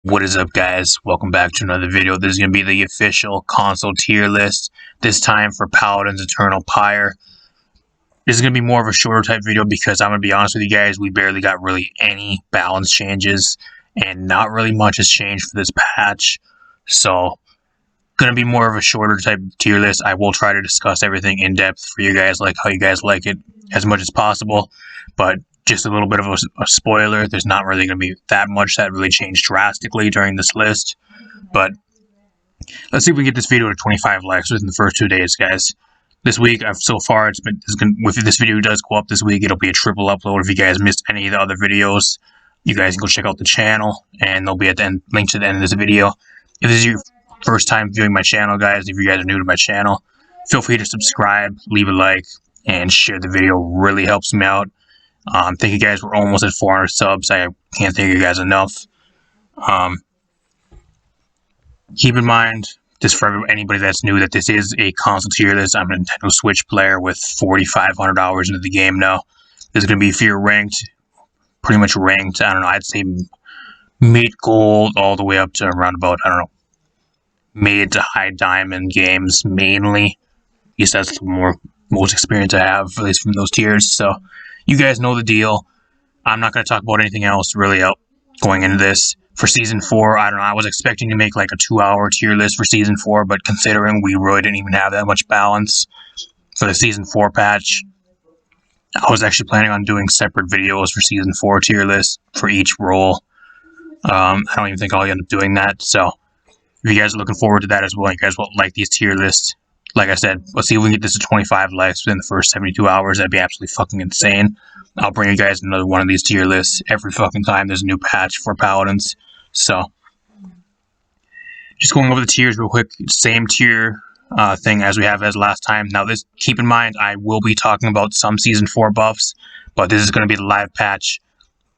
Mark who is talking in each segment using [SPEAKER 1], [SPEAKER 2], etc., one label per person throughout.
[SPEAKER 1] What is up, guys? Welcome back to another video. This is going to be the official console tier list, this time for Paladins Eternal Pyre. This is going to be more of a shorter type video because I'm going to be honest with you guys, we barely got really any balance changes and not really much has changed for this patch. So, going to be more of a shorter type tier list. I will try to discuss everything in depth for you guys, like how you guys like it as much as possible, but just a little bit of a spoiler, there's not really going to be that much that really changed drastically during this list, but let's see if we can get this video to 25 likes within the first 2 days, guys. This week, so far, if this video does go up this week, it'll be a triple upload. If you guys missed any of the other videos, you guys can go check out the channel, and they'll be at the end, linked to the end of this video. If this is your first time viewing my channel, guys, if you guys are new to my channel, feel free to subscribe, leave a like, and share the video. Really helps me out. Thank you guys. We're almost at 400 subs. I can't thank you guys enough. Keep in mind, just for anybody that's new, that this is a console tier list. I'm a Nintendo Switch player with 4,500 hours into the game now. This is going to be if you're ranked, pretty much ranked, I don't know, I'd say mid gold all the way up to around about, I don't know, mid to high diamond games mainly. At least that's the most experience I have, at least from those tiers. So, you guys know the deal. I'm not going to talk about anything else really going into this. For Season 4, I don't know, I was expecting to make like a 2-hour tier list for Season 4, but considering we really didn't even have that much balance for the Season 4 patch, I was actually planning on doing separate videos for Season 4 tier list for each role. I don't even think I'll end up doing that, so if you guys are looking forward to that as well, you guys will like these tier lists. Like I said, let's see if we can get this to 25 likes within the first 72 hours. That'd be absolutely fucking insane. I'll bring you guys another one of these tier lists every fucking time there's a new patch for Paladins. So, just going over the tiers real quick. Same tier thing as we have as last time. Now, keep in mind, I will be talking about some Season 4 buffs, but this is going to be the live patch.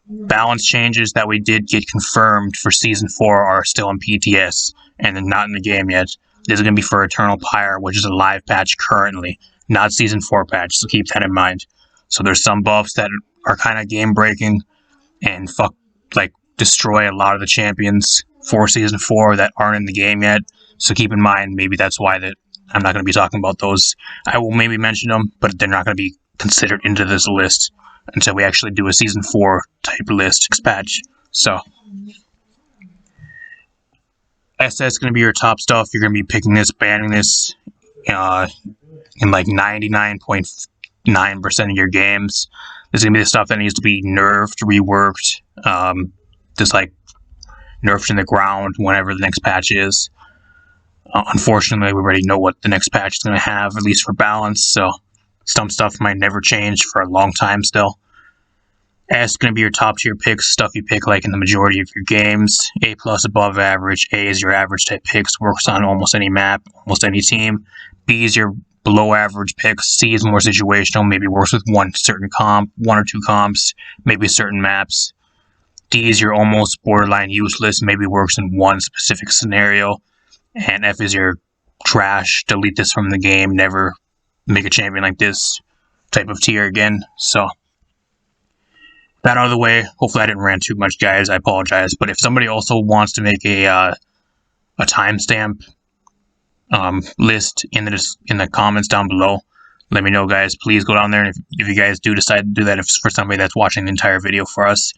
[SPEAKER 1] Balance changes that we did get confirmed for Season 4 are still in PTS, and they're not in the game yet. This is going to be for Eternal Pyre, which is a live patch currently, not Season 4 patch, so keep that in mind. So there's some buffs that are kind of game-breaking and destroy a lot of the champions for Season 4 that aren't in the game yet. So keep in mind, maybe that's why that I'm not going to be talking about those. I will maybe mention them, but they're not going to be considered into this list until we actually do a Season 4 type list patch. So SS is going to be your top stuff. You're going to be picking this, banning this in like 99.9% of your games. This is going to be the stuff that needs to be nerfed, reworked, just like nerfed in the ground whenever the next patch is. Unfortunately, we already know what the next patch is going to have, at least for balance, so some stuff might never change for a long time still. S is going to be your top tier picks, stuff you pick like in the majority of your games. A plus above average. A is your average type picks, works on almost any map, almost any team. B is your below average picks. C is more situational, maybe works with one certain comp, one or two comps, maybe certain maps. D is your almost borderline useless, maybe works in one specific scenario. And F is your trash, delete this from the game, never make a champion like this type of tier again. So, that out of the way. Hopefully I didn't rant too much, guys. I apologize. But if somebody also wants to make a timestamp list in the comments down below, let me know, guys. Please go down there. And if you guys do decide to do that, if it's for somebody that's watching the entire video for us,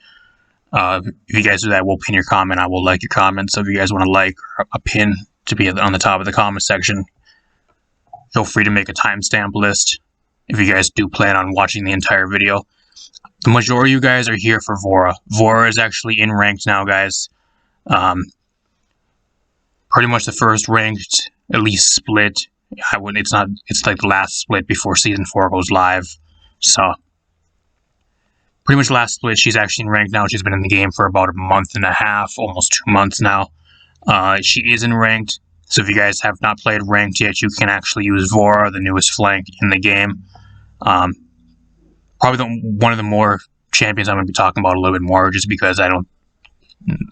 [SPEAKER 1] if you guys do that, we'll pin your comment. I will like your comment. So if you guys want to like or a pin to be on the top of the comment section, feel free to make a timestamp list if you guys do plan on watching the entire video. The majority of you guys are here for Vora. Vora is actually in ranked now, guys. Pretty much the first ranked, at least split. It's like the last split before Season 4 goes live. So, pretty much last split, she's actually in ranked now. She's been in the game for about a month and a half, almost 2 months now. She is in ranked. So if you guys have not played ranked yet, you can actually use Vora, the newest flank in the game. Probably one of the more champions I'm going to be talking about a little bit more, just because I don't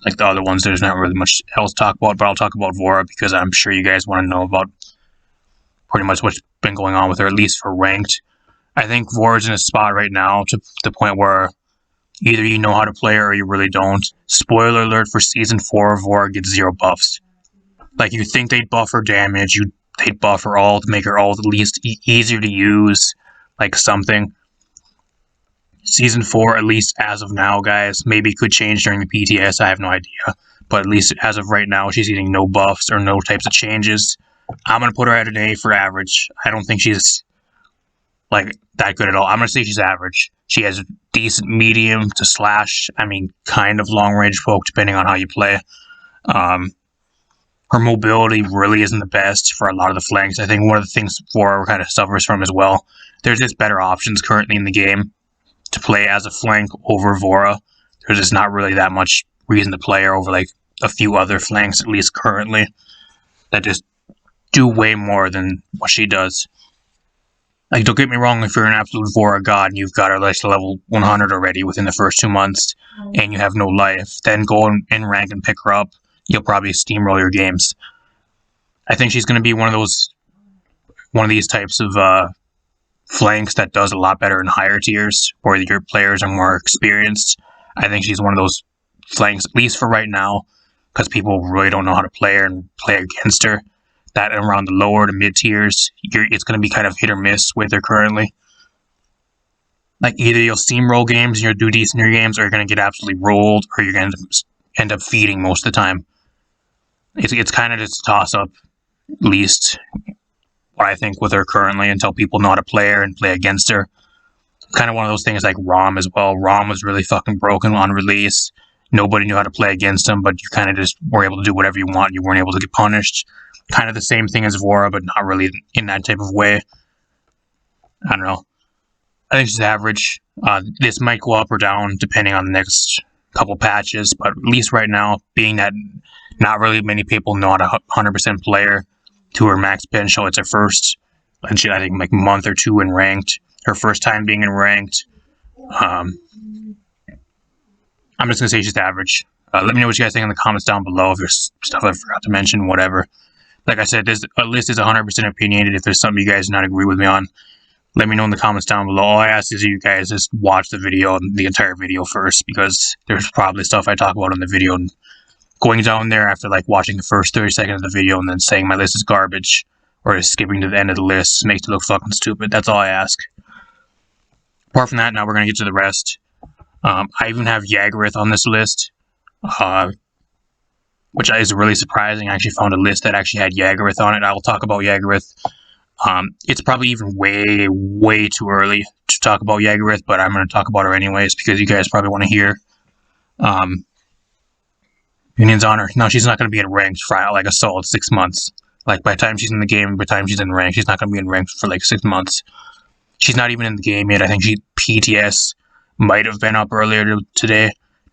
[SPEAKER 1] like the other ones. There's not really much else to talk about, but I'll talk about Vora because I'm sure you guys want to know about pretty much what's been going on with her, at least for ranked. I think Vora's in a spot right now to the point where Either you know how to play her or you really don't. Spoiler alert for Season 4, Vora gets 0 buffs. Like, you think they'd buff her damage, they'd buff her ult, make her ult at least easier to use, like something. Season 4, at least as of now, guys, maybe could change during the PTS, I have no idea. But at least as of right now, she's getting no buffs or no types of changes. I'm going to put her at an A for average. I don't think she's, like, that good at all. I'm going to say she's average. She has decent medium to slash, I mean, kind of long-range poke, depending on how you play. Her mobility really isn't the best for a lot of the flanks. I think one of the things Vora kind of suffers from as well, there's just better options currently in the game to play as a flank over Vora. There's just not really that much reason to play her over, like, a few other flanks, at least currently, that just do way more than what she does. Like, don't get me wrong, if you're an absolute Vora god and you've got her like to level 100 already within the first 2 months and you have no life, then go in rank and pick her up. You'll probably steamroll your games. I think she's going to be one of these types of flanks that does a lot better in higher tiers where your players are more experienced. I think she's one of those flanks, at least for right now, because people really don't know how to play her and play against her. That around the lower to mid tiers, it's going to be kind of hit or miss with her currently. Like, either you'll steamroll games and you'll do decent in your games, or you're going to get absolutely rolled, or you're going to end up feeding most of the time. It's kind of just a toss-up, at least what I think with her currently, until people know how to play her and play against her. Kind of one of those things like Rom as well. Rom was really fucking broken on release. Nobody knew how to play against him, but you kind of just were able to do whatever you want. You weren't able to get punished. Kind of the same thing as Vora, but not really in that type of way. I don't know. I think she's average. This might go up or down depending on the next couple patches, but at least right now, being that not really many people know how to 100% play her to her max potential, it's her first, I think, like month or two in ranked. Her first time being in ranked. I'm just going to say she's average. Let me know what you guys think in the comments down below if there's stuff I forgot to mention, whatever. Like I said, this list is 100% opinionated. If there's something you guys do not agree with me on, let me know in the comments down below. All I ask is you guys just watch the video, the entire video first, because there's probably stuff I talk about in the video, and going down there after like watching the first 30 seconds of the video and then saying my list is garbage, or just skipping to the end of the list makes it look fucking stupid. That's all I ask. Apart from that, now we're going to get to the rest. I even have Yagorath on this list, which is really surprising. I actually found a list that actually had Yagorath on it. I will talk about Yagorath. It's probably even way too early to talk about Yagorath, but I'm going to talk about her anyways because you guys probably want to hear opinions on her. No, she's not going to be in ranked for like a solid 6 months. Like, by the time she's in the game, by the time she's in ranked, she's not going to be in ranked for like 6 months. She's not even in the game yet. I think PTS might have been up earlier today.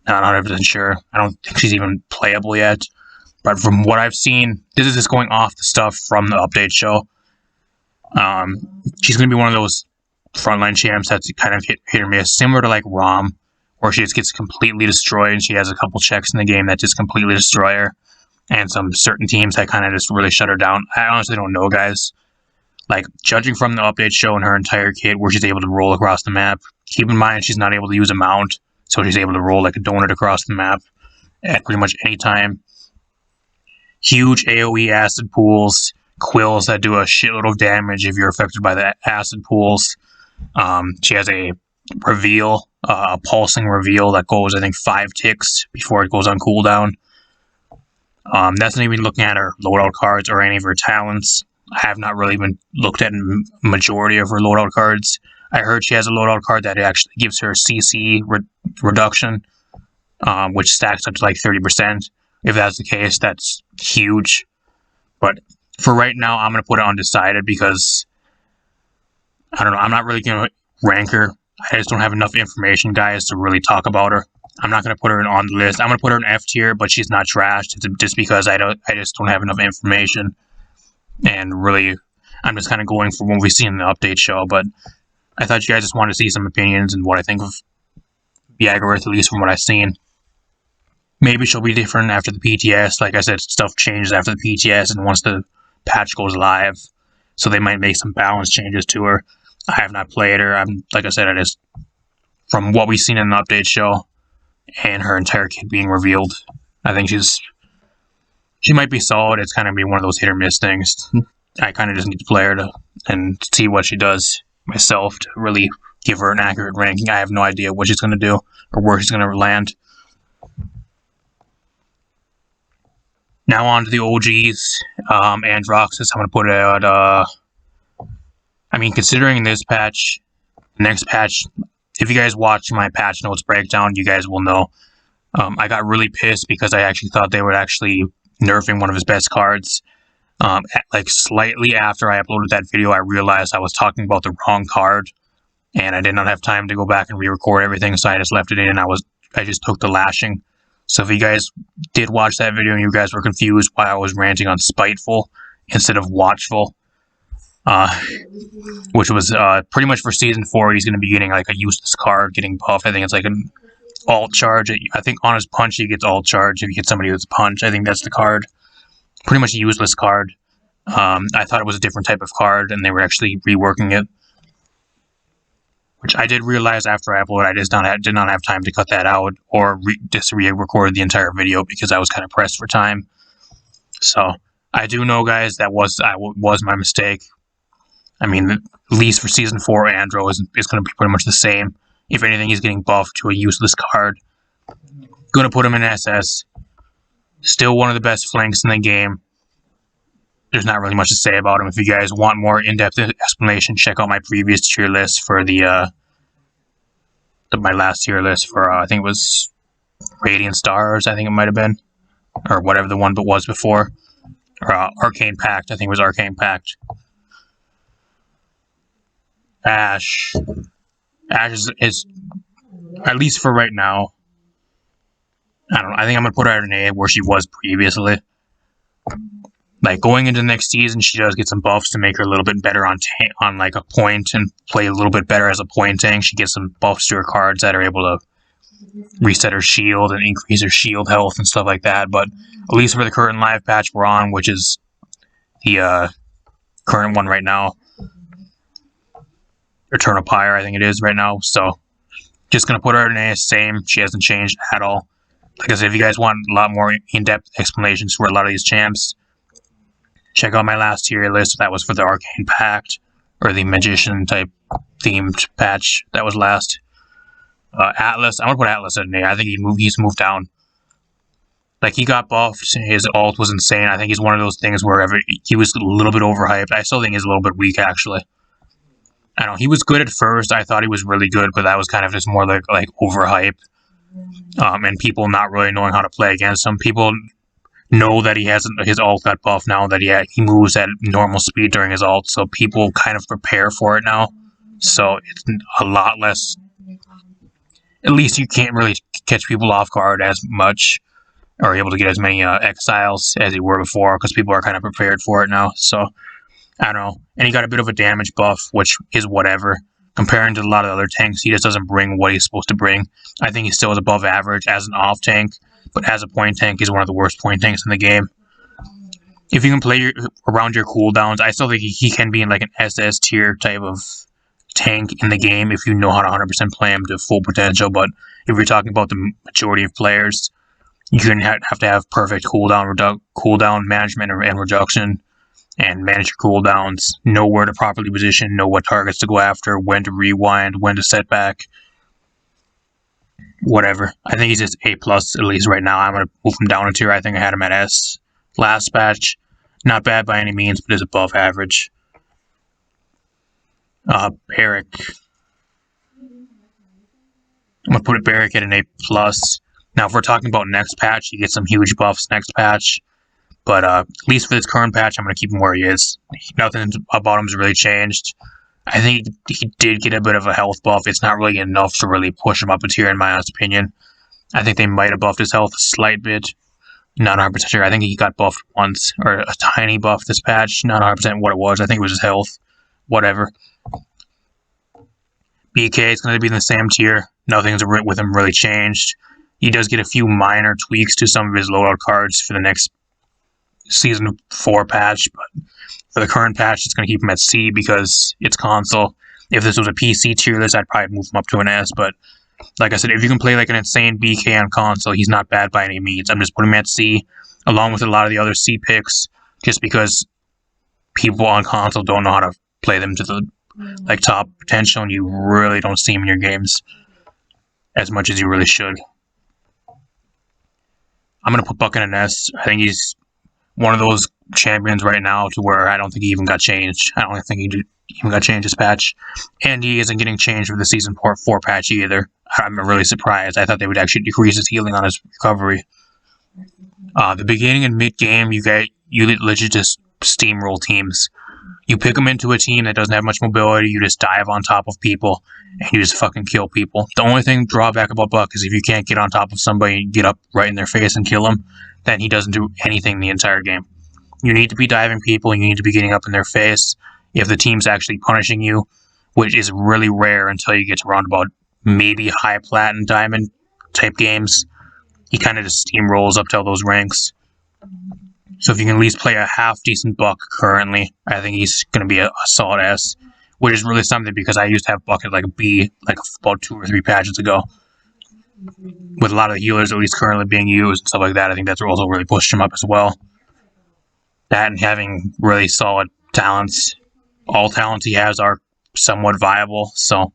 [SPEAKER 1] Not 100% sure. I don't think she's even playable yet. But from what I've seen, this is just going off the stuff from the update show. She's going to be one of those frontline champs that's kind of hit or miss, similar to like Rom, where she just gets completely destroyed and she has a couple checks in the game that just completely destroy her. And some certain teams that kind of just really shut her down. I honestly don't know, guys. Like, judging from the update show and her entire kit where she's able to roll across the map, keep in mind she's not able to use a mount, so she's able to roll like a donut across the map at pretty much any time. Huge AoE acid pools, quills that do a shitload of damage if you're affected by the acid pools. She has a reveal, a pulsing reveal that goes, I think, 5 ticks before it goes on cooldown. That's not even looking at her loadout cards or any of her talents. I have not really even looked at a majority of her loadout cards. I heard she has a loadout card that actually gives her CC reduction, which stacks up to like 30%. If that's the case, that's huge. But for right now, I'm going to put it undecided because, I don't know, I'm not really going to rank her. I just don't have enough information, guys, to really talk about her. I'm not going to put her on the list. I'm going to put her in F tier, but she's not trashed. It's just because I just don't have enough information. And really, I'm just kind of going for what we see in the update show. But I thought you guys just wanted to see some opinions and what I think of Yagorath, at least from what I've seen. Maybe she'll be different after the PTS. Like I said, stuff changes after the PTS and once the patch goes live. So they might make some balance changes to her. I have not played her. Like I said, I just from what we've seen in an update show and her entire kit being revealed, I think she might be solid. It's kind of be one of those hit or miss things. I kind of just need to play her and see what she does myself to really give her an accurate ranking. I have no idea what she's going to do or where she's going to land. Now on to the OGs. Androxus, I'm going to put it at, I mean, considering this patch, next patch, if you guys watch my patch notes breakdown, you guys will know. I got really pissed because I actually thought they were actually nerfing one of his best cards. Like slightly after I uploaded that video, I realized I was talking about the wrong card, and I did not have time to go back and re-record everything, so I just left it in, and I just took the lashing. So if you guys did watch that video and you guys were confused why I was ranting on Spiteful instead of Watchful, which was pretty much for Season 4, he's going to be getting like a useless card, getting buffed. I think it's like an alt charge. I think on his punch he gets alt charge if you hit somebody with a punch. I think that's the card. Pretty much a useless card. I thought it was a different type of card, and they were actually reworking it. Which I did realize after I uploaded. I just did not have time to cut that out or just re-record the entire video because I was kind of pressed for time. So I do know, guys, that was my mistake. I mean, at least for Season 4, Andro is going to be pretty much the same. If anything, he's getting buffed to a useless card. Going to put him in SS. Still one of the best flanks in the game. There's not really much to say about him. If you guys want more in-depth explanation, check out my previous tier list for my last tier list for, I think it was Radiant Stars, I think it might have been. Or whatever the one was before. Or Arcane Pact, I think it was Arcane Pact. Ashe is at least for right now, I don't know, I think I'm going to put her at an A where she was previously. Like, going into next season, she does get some buffs to make her a little bit better on like a point and play a little bit better as a point tank. She gets some buffs to her cards that are able to reset her shield and increase her shield health and stuff like that. But at least for the current live patch we're on, which is the current one right now, Eternal Pyre, I think it is right now. So, just going to put her at an A, same. She hasn't changed at all. Like I said, if you guys want a lot more in-depth explanations for a lot of these champs, check out my last tier list. That was for the Arcane Pact, or the Magician type themed patch. That was last. Atlas, I'm going to put Atlas at an A. I think he's moved down. Like, he got buffed. His ult was insane. I think he's one of those things where he was a little bit overhyped. I still think he's a little bit weak, actually. I don't know, he was good at first. I thought he was really good, but that was kind of just more like overhype. And people not really knowing how to play against him. People know that his ult got buffed now, that he moves at normal speed during his ult, so people kind of prepare for it now. So it's a lot less. At least you can't really catch people off guard as much, or able to get as many exiles as you were before, because people are kind of prepared for it now. So I don't know. And he got a bit of a damage buff, which is whatever. Comparing to a lot of other tanks, he just doesn't bring what he's supposed to bring. I think he still is above average as an off tank, but as a point tank, he's one of the worst point tanks in the game. If you can play around your cooldowns, I still think he can be in like an SS tier type of tank in the game if you know how to 100% play him to full potential. But if you're talking about the majority of players, you're going to have to have perfect cooldown management and reduction, and manage your cooldowns, know where to properly position, know what targets to go after, when to rewind, when to set back, whatever. I think he's just A+, at least right now. I'm going to move him down a tier. I think I had him at S last patch. Not bad by any means, but is above average. Barrick. I'm going to put Barrick at an A+. Now, if we're talking about next patch, you get some huge buffs next patch. But at least for this current patch, I'm going to keep him where he is. Nothing about him's really changed. I think he did get a bit of a health buff. It's not really enough to really push him up a tier, in my honest opinion. I think they might have buffed his health a slight bit. Not 100% sure. I think he got buffed once, or a tiny buff this patch. Not 100% what it was. I think it was his health. Whatever. BK is going to be in the same tier. Nothing's with him really changed. He does get a few minor tweaks to some of his loadout cards for the next Season 4 patch, but for the current patch, it's going to keep him at C because it's console. If this was a PC tier list, I'd probably move him up to an S, but Like I said, if you can play like an insane BK on console, he's not bad by any means. I'm just putting him at C, along with a lot of the other C picks, just because people on console don't know how to play them to the like top potential, and you really don't see him in your games as much as you really should. I'm gonna put Buck in an S. I think he's one of those champions right now to where I don't think he even got changed. I don't think he even got changed this patch, and he isn't getting changed for the season 4 patch either. I'm really surprised. I thought they would actually decrease his healing on his recovery. The beginning and mid game, you legit just steamroll teams. You pick them into a team that doesn't have much mobility. You just dive on top of people, and you just fucking kill people. The only thing drawback about Buck is if you can't get on top of somebody and get up right in their face and kill them, then he doesn't do anything the entire game. You need to be diving people, and you need to be getting up in their face if the team's actually punishing you, which is really rare until you get to round about maybe high plat and diamond type games. He kind of just steamrolls up to all those ranks. So if you can at least play a half decent Buck currently, I think he's going to be a solid S, which is really something because I used to have Buck at like a B like about 2 or 3 patches ago. With a lot of the healers at least currently being used and stuff like that, I think that's also really pushed him up as well. That and having really solid talents. All talents he has are somewhat viable, so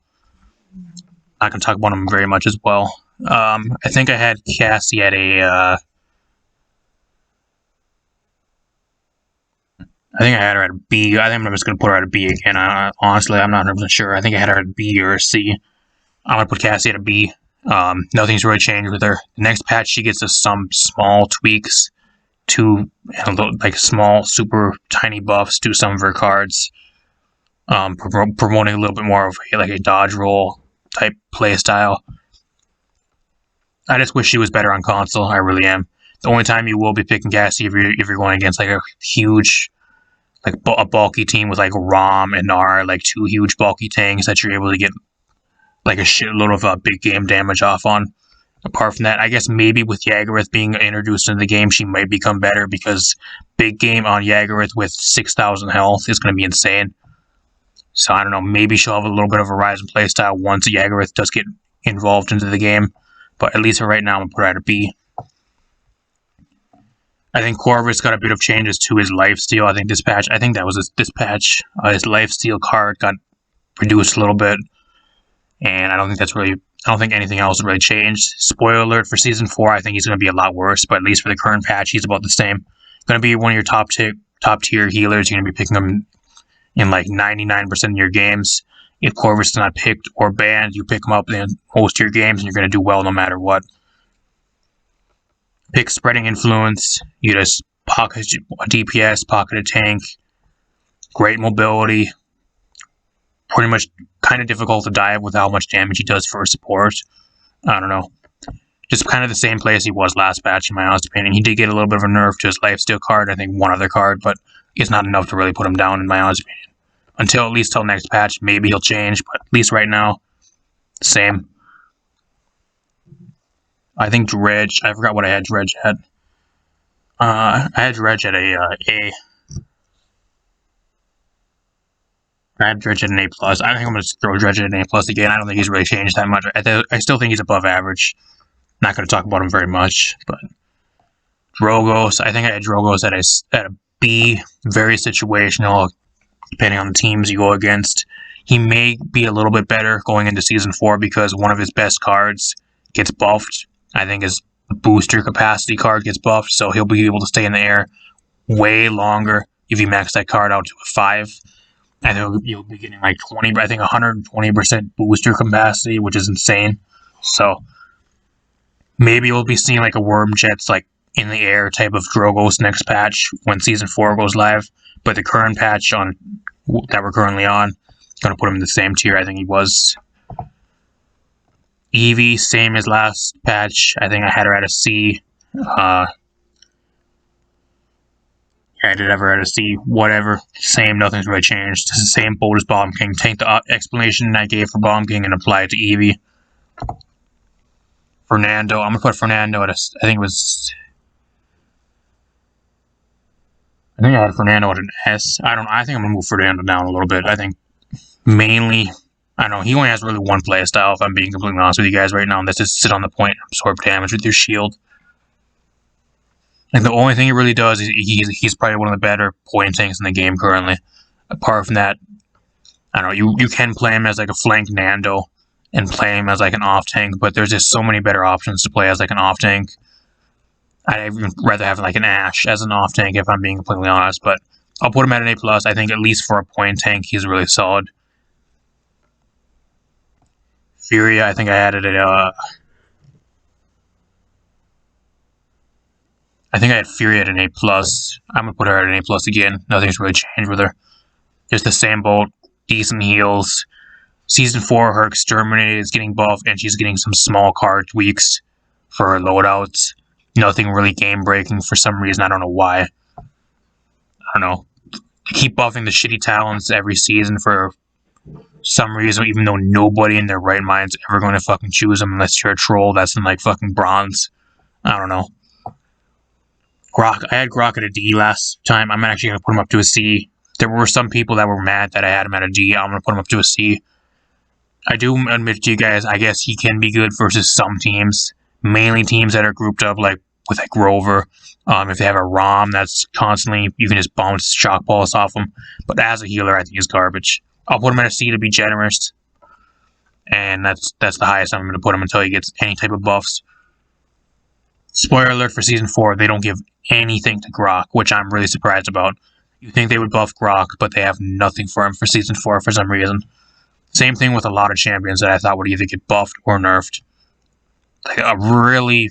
[SPEAKER 1] I'm not going to talk about him very much as well. I think I had Cassie at a... I think I had her at a B. I think I'm just going to put her at a B again. Honestly, I'm not 100% sure. I think I had her at a B or a C. I'm going to put Cassie at a B. Nothing's really changed with her. The next patch, she gets some small tweaks to like small, super tiny buffs to some of her cards, promoting a little bit more of like a dodge roll type play style. I just wish she was better on console. I really am. The only time you will be picking Cassie if you're going against like a huge, like a bulky team with like Rom and Nar, like 2 huge bulky tanks that you're able to get like a shitload of big game damage off on. Apart from that, I guess maybe with Yagorath being introduced into the game, she might become better because big game on Yagorath with 6,000 health is going to be insane. So I don't know, maybe she'll have a little bit of a rise in playstyle once Yagorath does get involved into the game. But at least for right now, I'm going to put her at a B. I think Corvus got a bit of changes to his lifesteal. I think this patch, this patch, his lifesteal card got reduced a little bit. And I don't think anything else really changed. Spoiler alert for Season 4, I think he's going to be a lot worse, but at least for the current patch, he's about the same. Going to be one of your top tier healers. You're going to be picking him in like 99% of your games. If Corvus is not picked or banned, you pick him up in most of your games, and you're going to do well no matter what. Pick Spreading Influence. You just pocket a DPS, pocket a tank. Great mobility. Pretty much kind of difficult to dive with how much damage he does for a support. I don't know. Just kind of the same place he was last patch, in my honest opinion. He did get a little bit of a nerf to his lifesteal card, I think one other card, but it's not enough to really put him down, in my honest opinion. At least till next patch, maybe he'll change, but at least right now, same. I think Dredge, I forgot what I had Dredge at. I had Dredge at a A. I had Dredge at an A+. I think I'm going to throw Dredge at an A+ again. I don't think he's really changed that much. I still think he's above average. Not going to talk about him very much, but Drogos, I think I had Drogos at a B. Very situational, depending on the teams you go against. He may be a little bit better going into Season 4 because one of his best cards gets buffed. I think his booster capacity card gets buffed, so he'll be able to stay in the air way longer if you max that card out to a 5. I think you'll be getting like 120% booster capacity, which is insane. So maybe we'll be seeing like a Wormjet's like in the air type of Drogos next patch when Season 4 goes live. But the current patch that we're currently on, going to put him in the same tier I think he was. Eevee, same as last patch. I think I had her at a C. I did have her at a C. Whatever. Same, nothing's really changed. It's the same boat as Bomb King. Take the explanation I gave for Bomb King and apply it to Eevee. Fernando. I'm going to put Fernando at a... I think I had Fernando at an S. I think I'm going to move Fernando down a little bit. I think mainly I don't know, he only has really one playstyle, if I'm being completely honest with you guys right now, and that's just sit on the point and absorb damage with your shield. And the only thing he really does is he's probably one of the better point tanks in the game currently. Apart from that, I don't know, you can play him as like a flank Nando and play him as like an off tank, but there's just so many better options to play as like an off tank. I'd even rather have like an Ashe as an off tank if I'm being completely honest, but I'll put him at an A+. I think at least for a point tank, he's really solid. Furia, I think I added it, I think I had Fury at an A+. I'm going to put her at an A+ again. Nothing's really changed with her. Just the same boat, decent heals. Season 4, her Exterminated is getting buffed, and she's getting some small card tweaks for her loadouts. Nothing really game-breaking for some reason. I don't know why. I don't know. Keep buffing the shitty talents every season for some reason, even though nobody in their right mind's ever going to fucking choose them unless you're a troll that's in, like, fucking bronze. I don't know. Grok, I had Grok at a D last time. I'm actually going to put him up to a C. There were some people that were mad that I had him at a D. I'm going to put him up to a C. I do admit to you guys, I guess he can be good versus some teams. Mainly teams that are grouped up like with like Rover. If they have a ROM that's constantly, you can just bounce shock balls off them. But as a healer, I think he's garbage. I'll put him at a C to be generous. And that's the highest I'm going to put him until he gets any type of buffs. Spoiler alert for Season 4, they don't give anything to Grok, which I'm really surprised about. You think they would buff Grok, but they have nothing for him for Season 4 for some reason. Same thing with a lot of champions that I thought would either get buffed or nerfed. Like a really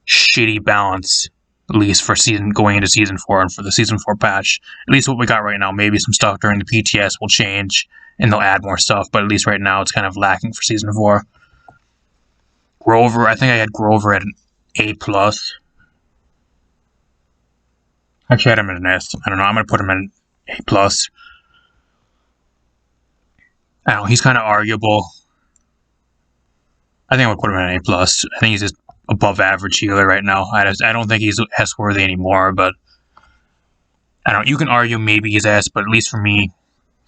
[SPEAKER 1] shitty balance, at least for going into Season 4 and for the Season 4 patch. At least what we got right now. Maybe some stuff during the PTS will change, and they'll add more stuff, but at least right now it's kind of lacking for Season 4. Grover, I think I had Grover at an A+. Actually, I had him at an S. I don't know. I'm going to put him at an A+. I don't know. He's kind of arguable. I think I would put him at an A+. I think he's just above average healer right now. I don't think he's S-worthy anymore, but I don't know. You can argue maybe he's S, but at least for me,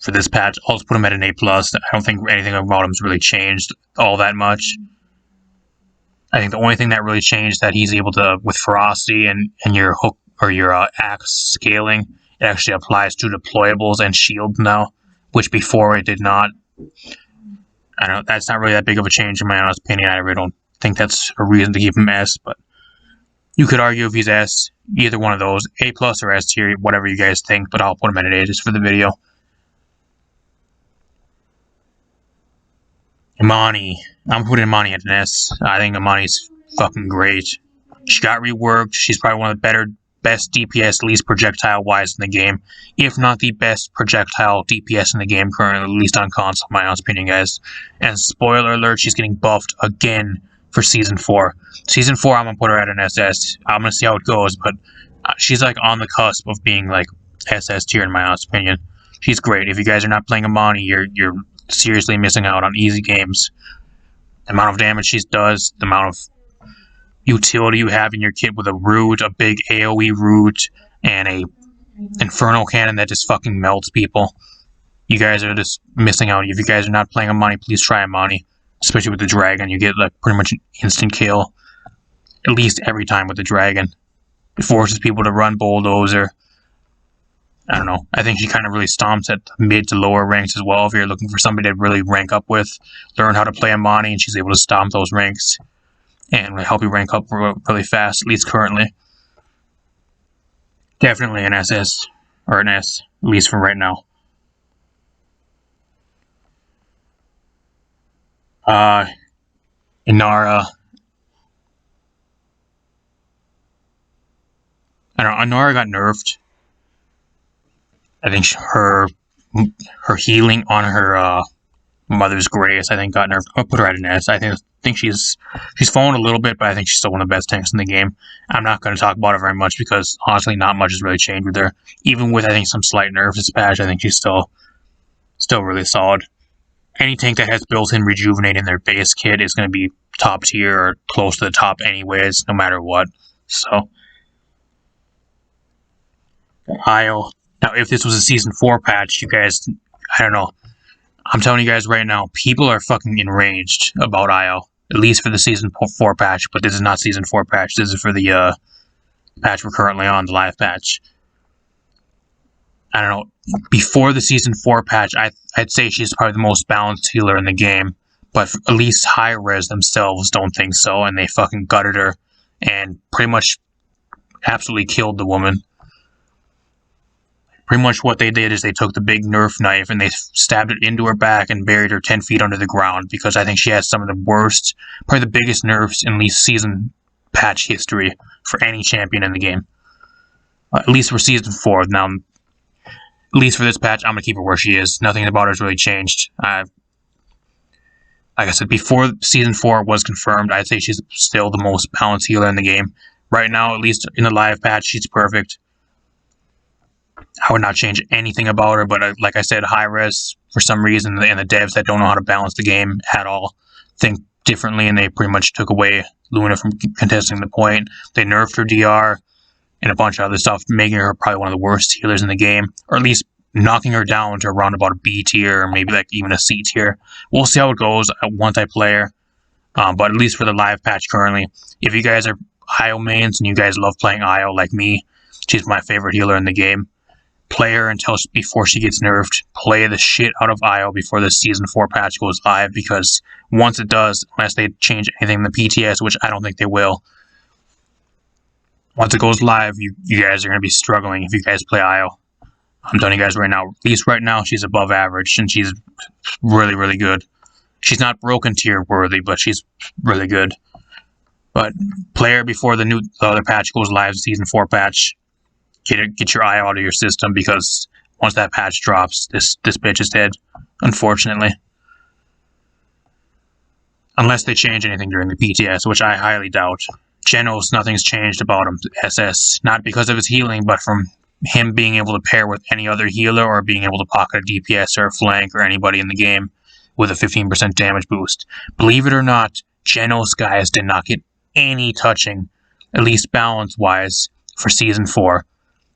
[SPEAKER 1] for this patch, I'll just put him at an A+. I don't think anything about him's really changed all that much. I think the only thing that really changed that he's able to, with ferocity and your hook or your axe scaling, it actually applies to deployables and shield now, which before it did not. I don't know, that's not really that big of a change in my honest opinion. I really don't think that's a reason to keep him S, but you could argue if he's S, either one of those, A+ or S tier, whatever you guys think, but I'll put him at an A just for the video. Imani. I'm putting Imani at an S. I think Imani's fucking great. She got reworked. She's probably one of the best DPS, least projectile-wise in the game. If not the best projectile DPS in the game currently, at least on console, my honest opinion, guys. And spoiler alert, she's getting buffed again for Season 4. Season 4, I'm going to put her at an SS. I'm going to see how it goes, but she's like on the cusp of being like SS tier in my honest opinion. She's great. If you guys are not playing Imani, you're seriously missing out on easy games. The amount of damage she does, the amount of utility you have in your kit with a root, a big AoE root, and a infernal cannon that just fucking melts people. You guys are just missing out. If you guys are not playing Imani, please try Imani. Especially with the dragon, you get like pretty much an instant kill. At least every time with the dragon. It forces people to run Bulldozer. I don't know. I think she kind of really stomps at the mid to lower ranks as well. If you're looking for somebody to really rank up with, learn how to play Imani, and she's able to stomp those ranks and help you rank up really fast, at least currently. Definitely an SS, or an S, at least for right now. Inara. I don't know. Inara got nerfed. I think her healing on her Mother's Grace, I think, got nerfed. I'll put her at an S. I think she's fallen a little bit, but I think she's still one of the best tanks in the game. I'm not going to talk about her very much because, honestly, not much has really changed with her. Even with, I think, some slight nerfs this patch, I think she's still really solid. Any tank that has built-in Rejuvenate in their base kit is going to be top tier or close to the top anyways, no matter what. So, Io. Now, if this was a Season 4 patch, you guys, I don't know. I'm telling you guys right now, people are fucking enraged about IO. At least for the Season 4 patch, but this is not Season 4 patch. This is for the patch we're currently on, the live patch. I don't know. Before the Season 4 patch, I'd say she's probably the most balanced healer in the game. But at least high res themselves don't think so, and they fucking gutted her and pretty much absolutely killed the woman. Pretty much what they did is they took the big Nerf knife and they stabbed it into her back and buried her 10 feet under the ground, because I think she has some of the worst, probably the biggest nerfs in at least season patch history for any champion in the game. At least for Season 4. Now, at least for this patch, I'm going to keep her where she is. Nothing about her has really changed. Like I said, before Season 4 was confirmed, I'd say she's still the most balanced healer in the game. Right now, at least in the live patch, she's perfect. I would not change anything about her, but like I said, high res, for some reason, and the devs that don't know how to balance the game at all think differently, and they pretty much took away Luna from contesting the point. They nerfed her DR and a bunch of other stuff, making her probably one of the worst healers in the game, or at least knocking her down to around about a B tier, or maybe like even a C tier. We'll see how it goes once I play her, but at least for the live patch currently, if you guys are IO mains and you guys love playing IO like me, she's my favorite healer in the game. Play her before she gets nerfed. Play the shit out of IO before the Season 4 patch goes live, because once it does, unless they change anything in the PTS, which I don't think they will, once it goes live, you guys are going to be struggling if you guys play IO. I'm telling you guys right now, at least right now, she's above average, and she's really, really good. She's not broken tier worthy, but she's really good. But play her before the other patch goes live, the Season 4 patch. Get your eye out of your system, because once that patch drops, this bitch is dead, unfortunately. Unless they change anything during the PTS, which I highly doubt. Genos, nothing's changed about him, SS. Not because of his healing, but from him being able to pair with any other healer, or being able to pocket a DPS or a flank or anybody in the game with a 15% damage boost. Believe it or not, Genos guys did not get any touching, at least balance-wise, for Season 4.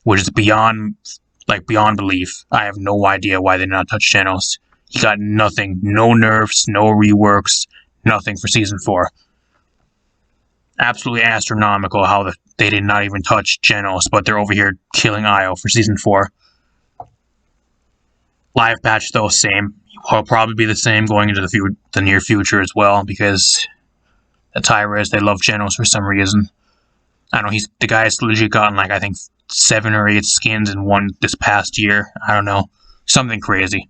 [SPEAKER 1] Which is beyond belief. I have no idea why they did not touch Genos. He got nothing. No nerfs, no reworks, nothing for Season 4. Absolutely astronomical how they did not even touch Genos, but they're over here killing IO for Season 4. Live patch, though, same. Will probably be the same going into the near future as well, because the Tyrus, they love Genos for some reason. I don't know, the guy's legit gotten, like, I think 7 or 8 skins in one this past year. I don't know. Something crazy.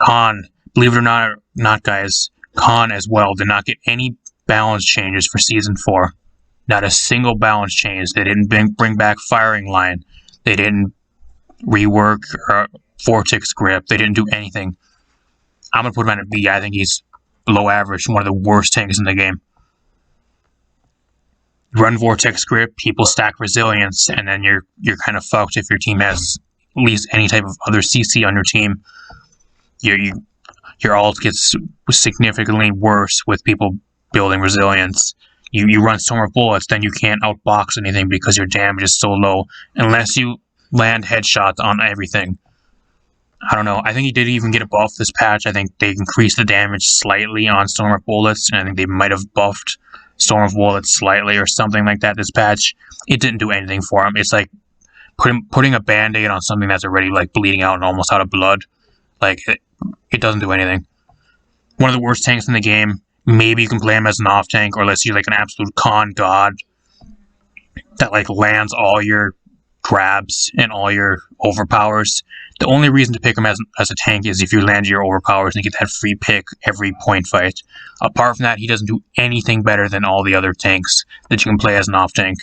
[SPEAKER 1] Khan, believe it or not, guys, Khan as well did not get any balance changes for Season 4. Not a single balance change. They didn't bring back Firing Line. They didn't rework Vertexxguy. They didn't do anything. I'm going to put him at a B. I think he's below average. One of the worst tanks in the game. Run Vertexxguy, people stack resilience, and then you're kind of fucked if your team has at least any type of other CC on your team. Your ult gets significantly worse with people building resilience. You run Storm of Bullets, then you can't outbox anything because your damage is so low, unless you land headshots on everything. I don't know. I think he did even get a buff this patch. I think they increased the damage slightly on Storm of Bullets, and I think they might have buffed Storm of Bullets slightly or something like that this patch. It didn't do anything for him. It's like putting a band-aid on something that's already like bleeding out and almost out of blood. Like, it doesn't do anything. One of the worst tanks in the game. Maybe you can play him as an off tank, or unless you're like an absolute con god that like lands all your grabs and all your overpowers. The only reason to pick him as a tank is if you land your overpowers and you get that free pick every point fight. Apart from that, he doesn't do anything better than all the other tanks that you can play as an off tank.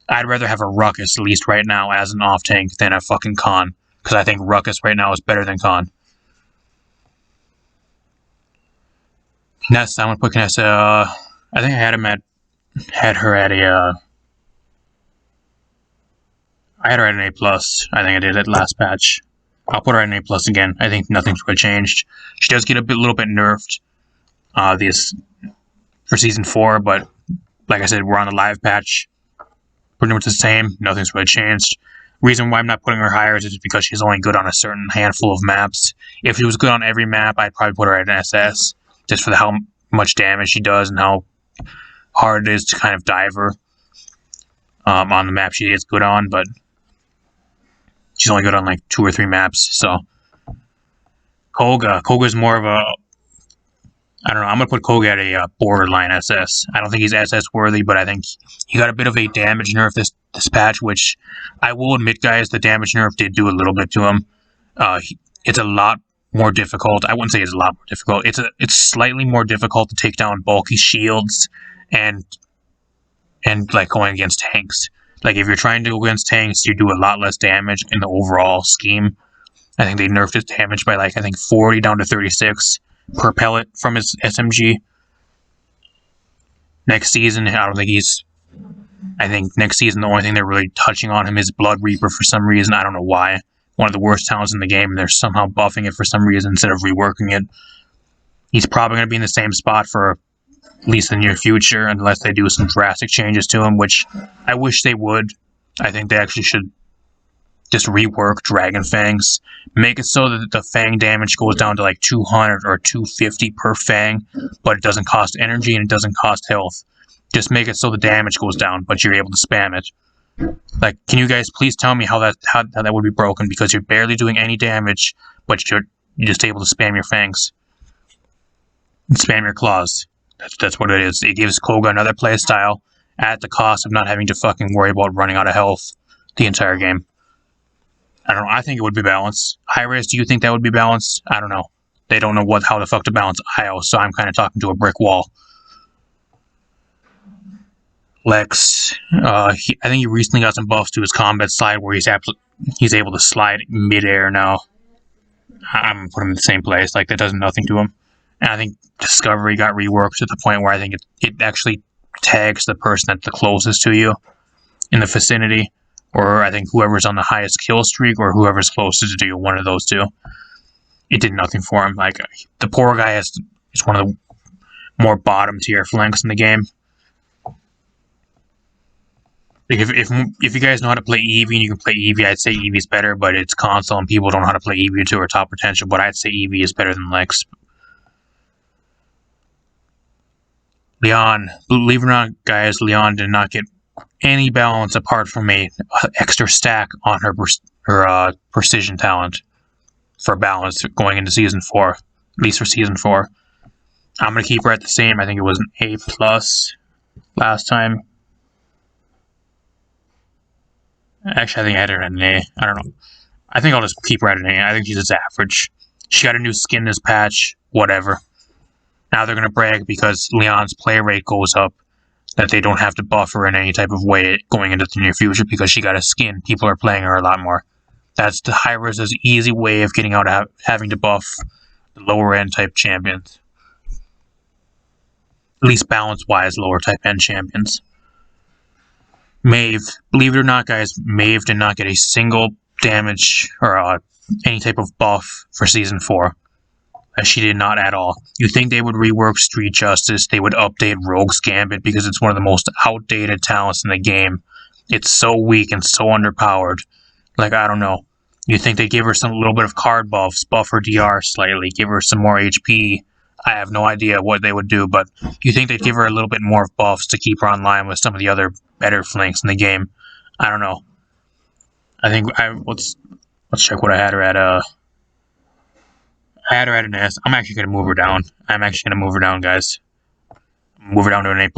[SPEAKER 1] I'd rather have a Ruckus, at least right now, as an off tank than a fucking Con, because I think Ruckus right now is better than Con. Nessa, I'm gonna put Nessa. I think I had her at an A+. I think I did it last patch. I'll put her at an A+ again. I think nothing's really changed. She does get a little bit nerfed for Season 4, but like I said, we're on the live patch. Pretty much the same. Nothing's really changed. Reason why I'm not putting her higher is just because she's only good on a certain handful of maps. If she was good on every map, I'd probably put her at an SS, just for how much damage she does and how hard it is to kind of dive her on the map she is good on, but she's only good on like 2 or 3 maps, so Koga's more of a, I don't know, I'm going to put Koga at a borderline SS. I don't think he's SS worthy, but I think he got a bit of a damage nerf this patch, which I will admit, guys, the damage nerf did do a little bit to him. It's a lot more difficult. I wouldn't say it's a lot more difficult. It's slightly more difficult to take down bulky shields and like going against tanks. Like if you're trying to go against tanks, you do a lot less damage in the overall scheme. I think they nerfed his damage by like, I think 40 down to 36 per pellet from his SMG. Next season, I think next season the only thing they're really touching on him is Blood Reaper for some reason. I don't know why. One of the worst talents in the game, and they're somehow buffing it for some reason instead of reworking it. He's probably going to be in the same spot for at least the near future, unless they do some drastic changes to him, which I wish they would. I think they actually should just rework Dragon Fangs. Make it so that the Fang damage goes down to like 200 or 250 per Fang, but it doesn't cost energy and it doesn't cost health. Just make it so the damage goes down, but you're able to spam it. Like, can you guys please tell me how that would be broken? Because you're barely doing any damage, but you're just able to spam your fangs. And spam your claws. That's what it is. It gives Koga another playstyle at the cost of not having to fucking worry about running out of health the entire game. I don't know. I think it would be balanced. Hi-Res, do you think that would be balanced? I don't know. They don't know how the fuck to balance IO, so I'm kind of talking to a brick wall. Lex, I think he recently got some buffs to his combat slide where he's able to slide midair now. I'm gonna put him in the same place, like that does nothing to him. And I think Discovery got reworked to the point where I think it actually tags the person that's the closest to you in the vicinity, or I think whoever's on the highest kill streak or whoever's closest to you, one of those two. It did nothing for him. Like, the poor guy is one of the more bottom tier flanks in the game. Like if you guys know how to play Eevee and you can play Eevee, I'd say Eevee's better, but it's console and people don't know how to play Eevee to her top potential, but I'd say Eevee is better than Lex. Leon, believe it or not, guys, Leon did not get any balance apart from a extra stack on her precision talent for balance going into Season 4, at least for Season 4. I'm going to keep her at the same. I think it was an A+ last time. Actually, I think I had her at an A. I don't know. I think I'll just keep her at an A. I think she's just average. She got a new skin this patch. Whatever. Now they're going to brag because Leon's play rate goes up that they don't have to buff her in any type of way going into the near future because she got a skin. People are playing her a lot more. That's the Hi-Res's easy way of getting out of having to buff the lower end type champions. At least balance-wise, lower type end champions. Maeve, believe it or not, guys, Maeve did not get a single damage or any type of buff for Season 4. She did not at all. You think they would rework Street Justice, they would update Rogue's Gambit because it's one of the most outdated talents in the game. It's so weak and so underpowered. Like, I don't know. You think they give her some little bit of card buffs, buff her DR slightly, give her some more HP. I have no idea what they would do, but you think they'd give her a little bit more buffs to keep her online with some of the other better flanks in the game. I don't know. I think let's check what I had her at. I had her at an S. I'm actually gonna move her down. Guys. Move her down to an A+.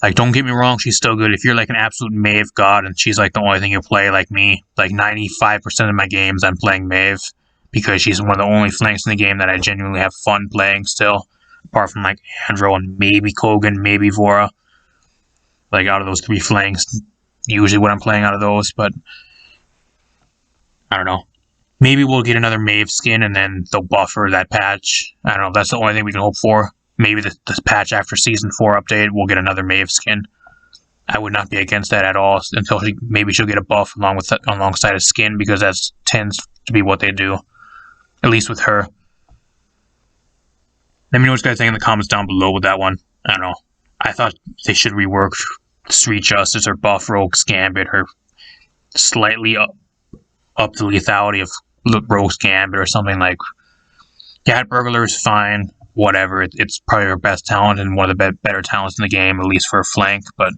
[SPEAKER 1] Like, don't get me wrong, she's still good. If you're like an absolute Maeve god and she's like the only thing you play, like me, like 95% of my games I'm playing Maeve because she's one of the only flanks in the game that I genuinely have fun playing still. Apart from like Andro and maybe Kogan, maybe Vora. Like, out of those 3 flanks, usually what I'm playing out of those, but I don't know. Maybe we'll get another Maeve skin and then they'll buff her that patch. I don't know, that's the only thing we can hope for. Maybe this patch after Season 4 update, we'll get another Maeve skin. I would not be against that at all until maybe she'll get a buff alongside a skin because that tends to be what they do. At least with her. Let me know what you guys think in the comments down below with that one. I don't know. I thought they should rework Street Justice or buff Rogue's Gambit or slightly up the lethality of Rogue's Gambit or something like Cat Burglar is fine. Whatever. It's probably her best talent and one of the better talents in the game, at least for a flank. But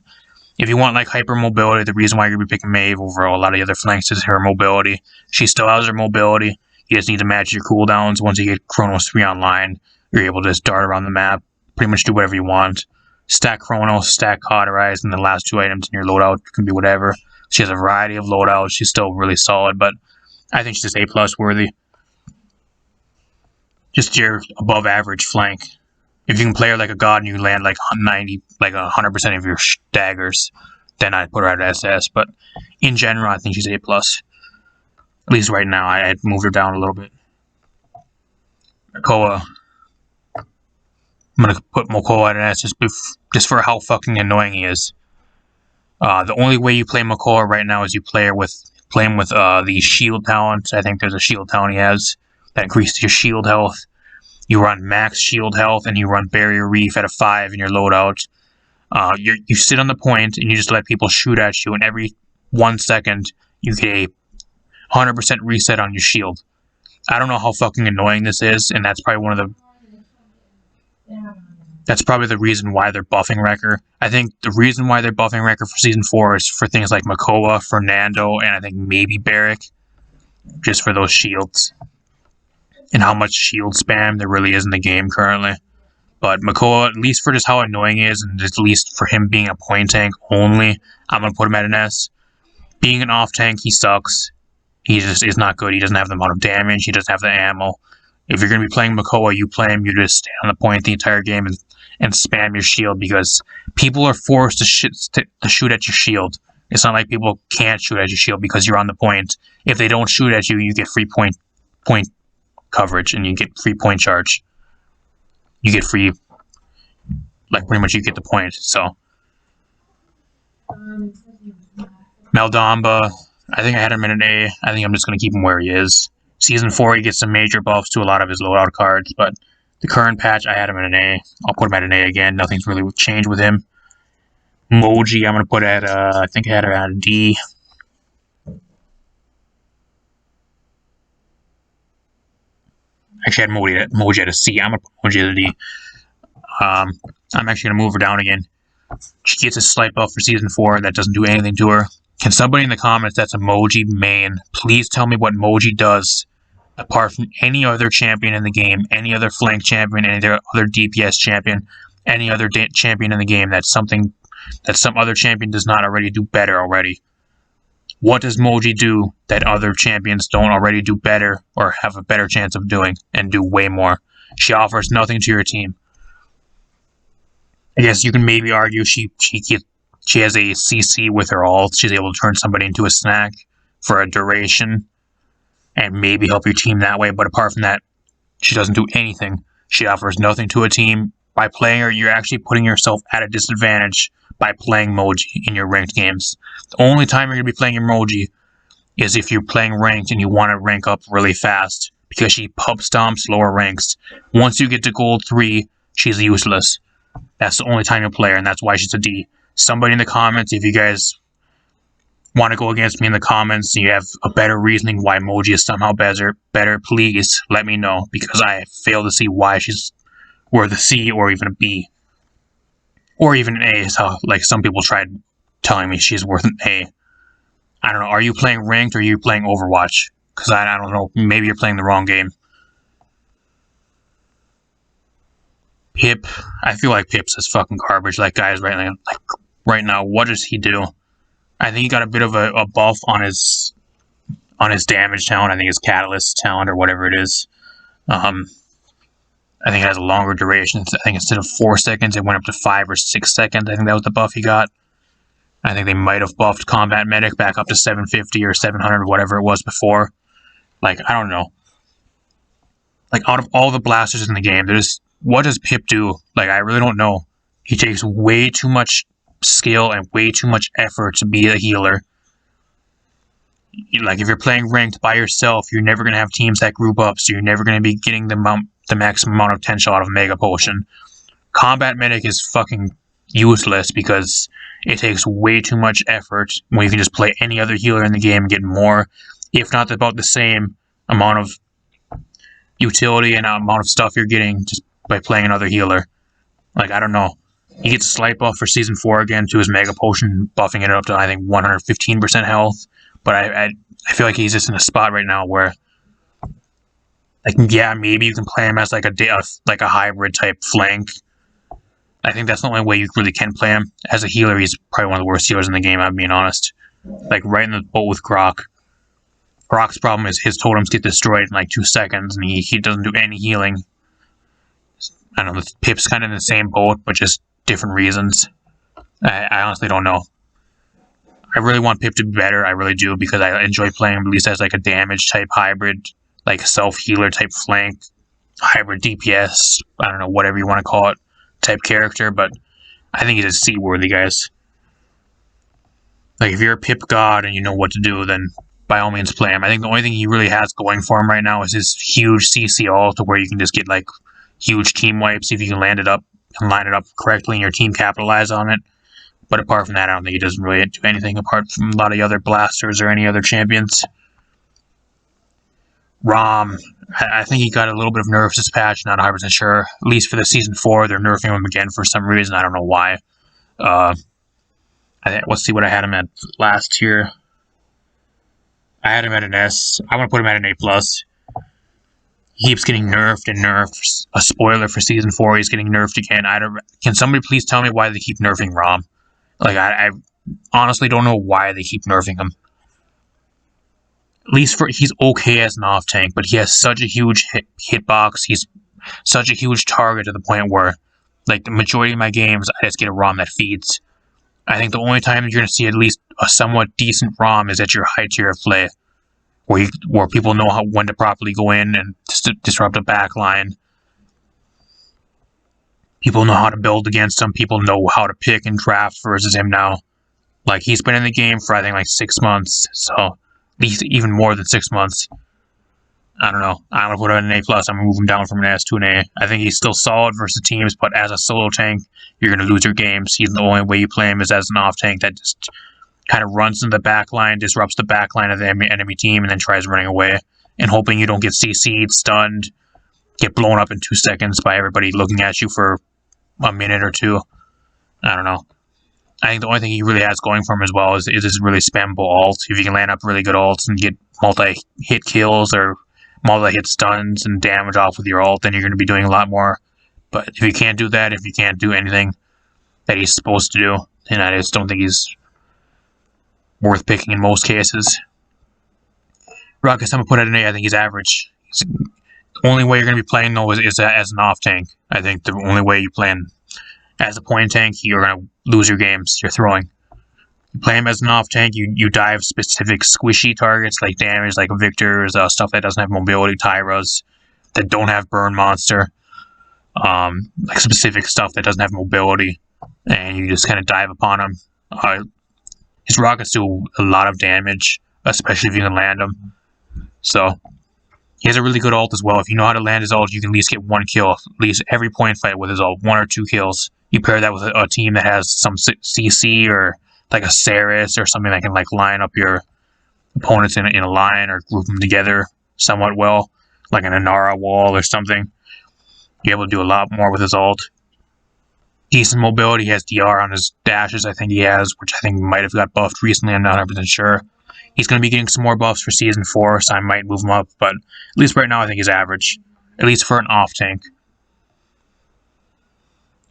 [SPEAKER 1] if you want like hyper mobility, the reason why you're going to be picking Maeve over a lot of the other flanks is her mobility. She still has her mobility. You just need to match your cooldowns. Once you get Chronos 3 online, you're able to just dart around the map, pretty much do whatever you want. Stack Chronos, stack Cauterize, and the last 2 items in your loadout can be whatever. She has a variety of loadouts. She's still really solid, but I think she's just A+ worthy. Just your above average flank. If you can play her like a god and you land like 100% of your daggers, then I'd put her at SS. But in general, I think she's A+. At least right now, I had moved her down a little bit. Mokoa. I'm gonna put Mokoa at an S just for how fucking annoying he is. The only way you play Mokoa right now is you play him with the shield talent. I think there's a shield talent he has that increases your shield health. You run max shield health and you run Barrier Reef at a 5 in your loadout. You sit on the point and you just let people shoot at you, and every 1 second you get a 100% reset on your shield. I don't know how fucking annoying this is, and that's probably the reason why they're buffing Wrecker. I think the reason why they're buffing Wrecker for Season 4 is for things like Mokoa, Fernando, and I think maybe Barrick, just for those shields. And how much shield spam there really is in the game currently. But Mokoa, at least for just how annoying he is, and at least for him being a point tank only, I'm going to put him at an S. Being an off tank, he sucks. He just is not good. He doesn't have the amount of damage. He doesn't have the ammo. If you're going to be playing Mokoa, you play him, you just stay on the point the entire game and spam your shield, because people are forced to shoot at your shield. It's not like people can't shoot at your shield because you're on the point. If they don't shoot at you, you get free point coverage and you get free point charge. You get free, like pretty much you get the point. So Maldamba, I think I had him in an A. I think I'm just going to keep him where he is. Season 4, he gets some major buffs to a lot of his loadout cards, but the current patch, I had him in an A. I'll put him at an A again. Nothing's really changed with him. Moji, I'm going to put at, I think I had him at a D. Actually, I had Moji at a C. I'm going to put Moji at a D. I'm actually going to move her down again. She gets a slight buff for Season 4. That doesn't do anything to her. Can somebody in the comments that's a Moji main please tell me what Moji does apart from any other champion in the game, any other flank champion, any other DPS champion, any other champion in the game, that's something that some other champion does not already do better already. What does Moji do that other champions don't already do better or have a better chance of doing and do way more? She offers nothing to your team. I guess you can maybe argue she has a CC with her ult. She's able to turn somebody into a snack for a duration and maybe help your team that way. But apart from that, she doesn't do anything. She offers nothing to a team. By playing her, you're actually putting yourself at a disadvantage by playing Moji in your ranked games. The only time you're going to be playing your Moji is if you're playing ranked and you want to rank up really fast, because she pub stomps lower ranks. Once you get to gold 3, she's useless. That's the only time you'll play her, and that's why she's a D. Somebody in the comments, if you guys want to go against me in the comments and you have a better reasoning why Moji is somehow better, please let me know, because I fail to see why she's worth a C or even a B. Or even an A, so like some people tried telling me she's worth an A. I don't know, are you playing ranked or are you playing Overwatch? Because I don't know, maybe you're playing the wrong game. Pip, I feel like Pip's is fucking garbage. Like, guys, right now, what does he do? I think he got a bit of a buff on his damage talent. I think his catalyst talent or whatever it is. I think it has a longer duration. I think instead of 4 seconds, it went up to 5 or 6 seconds. I think that was the buff he got. I think they might have buffed Combat Medic back up to 750 or 700 or whatever it was before. Like, I don't know. Like, out of all the blasters in the game, what does Pip do? Like, I really don't know. He takes way too much skill and way too much effort to be a healer. Like, if you're playing ranked by yourself, you're never going to have teams that group up, so you're never going to be getting the maximum amount of potential out of Mega Potion. Combat Medic is fucking useless because It takes way too much effort when you can just play any other healer in the game and get more, if not about the same amount of utility and amount of stuff you're getting just by playing another healer. Like, I don't know. He gets a slight buff for Season 4 again to his Mega Potion, buffing it up to, I think, 115% health. But I feel like he's just in a spot right now where, like, yeah, maybe you can play him as like a hybrid type flank. I think that's the only way you really can play him. As a healer, he's probably one of the worst healers in the game, I'm being honest. Like, right in the boat with Grok. Grok's problem is his totems get destroyed in like 2 seconds, and he doesn't do any healing. I don't know, Pip's kind of in the same boat, but just different reasons. I honestly don't know. I really want Pip to be better, I really do, because I enjoy playing him at least as like a damage type hybrid, like self-healer type flank, hybrid DPS, I don't know, whatever you want to call it, type character, but I think he's a C-worthy, guys. Like, if you're a Pip god and you know what to do, then by all means play him. I think the only thing he really has going for him right now is his huge CC ult, to where you can just get like huge team wipes if you can land it up and line it up correctly and your team capitalize on it. But apart from that, I don't think he doesn't really do anything apart from a lot of other blasters or any other champions. Rom, I think he got a little bit of nerfs this patch, not 100% sure. At least for the Season 4, they're nerfing him again for some reason, I don't know why. Let's see what I had him at last year. I had him at an S. I'm going to put him at an A+. He keeps getting nerfed and nerfed. A spoiler for Season 4, he's getting nerfed again. Can somebody please tell me why they keep nerfing Rom? Like, I honestly don't know why they keep nerfing him. At least he's okay as an off-tank, but he has such a huge hitbox. He's such a huge target to the point where, like, the majority of my games, I just get a ROM that feeds. I think the only time you're going to see at least a somewhat decent ROM is at your high tier of play, where people know when to properly go in and disrupt a backline. People know how to build against him. People know how to pick and draft versus him now. Like, he's been in the game for, I think, like 6 months, so at least even more than 6 months. I don't know. I'm going to put him in an A+. I'm going to move him down from an S to an A. I think he's still solid versus teams, but as a solo tank, you're going to lose your games. He's the only way you play him is as an off-tank that just kind of runs into the backline, disrupts the backline of the enemy team, and then tries running away, and hoping you don't get CC'd, stunned, get blown up in 2 seconds by everybody looking at you for a minute or two. I don't know. I think the only thing he really has going for him as well is his really spammable ult. If you can land up really good ults and get multi-hit kills or multi-hit stuns and damage off with your ult, then you're going to be doing a lot more. But if you can't do that, if you can't do anything that he's supposed to do, then I just don't think he's worth picking in most cases. Ruckus, I'm going to put it in A. I think he's average. The only way you're going to be playing, though, is as an off-tank. I think the only way you play him as a point tank, you're going to lose your games. You're throwing. You play him as an off-tank, you dive specific squishy targets like damage, like Victors, stuff that doesn't have mobility, Tyras, that don't have burn monster, like specific stuff that doesn't have mobility, and you just kind of dive upon him. His rockets do a lot of damage, especially if you can land them. So, he has a really good ult as well. If you know how to land his ult, you can at least get 1 kill, at least every point fight with his ult, 1 or 2 kills. You pair that with a team that has some CC or like a Ceres or something that can like line up your opponents in a line or group them together somewhat well, like an Inara wall or something. You're able to do a lot more with his ult. Decent mobility. He has DR on his dashes, I think he has, which I think might have got buffed recently. I'm not 100% sure. He's going to be getting some more buffs for Season 4, so I might move him up, but at least right now I think he's average. At least for an off-tank.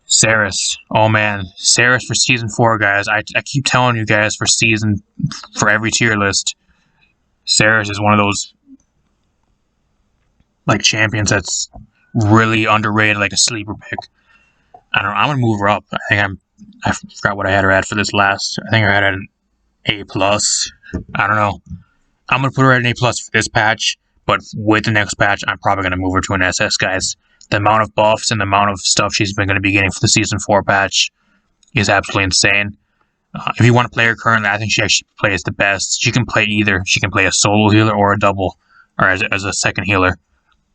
[SPEAKER 1] Ceres. Oh man. Ceres for Season 4, guys. I keep telling you guys for every tier list, Ceres is one of those like champions that's really underrated, like a sleeper pick. I don't know. I'm going to move her up. I forgot what I had her at for this last. I think I had her at an A+. I don't know. I'm going to put her at an A+ for this patch, but with the next patch, I'm probably going to move her to an SS, guys. The amount of buffs and the amount of stuff she's been going to be getting for the Season 4 patch is absolutely insane. If you want to play her currently, I think she actually plays the best. She can play either. She can play a solo healer or a double, or as a second healer,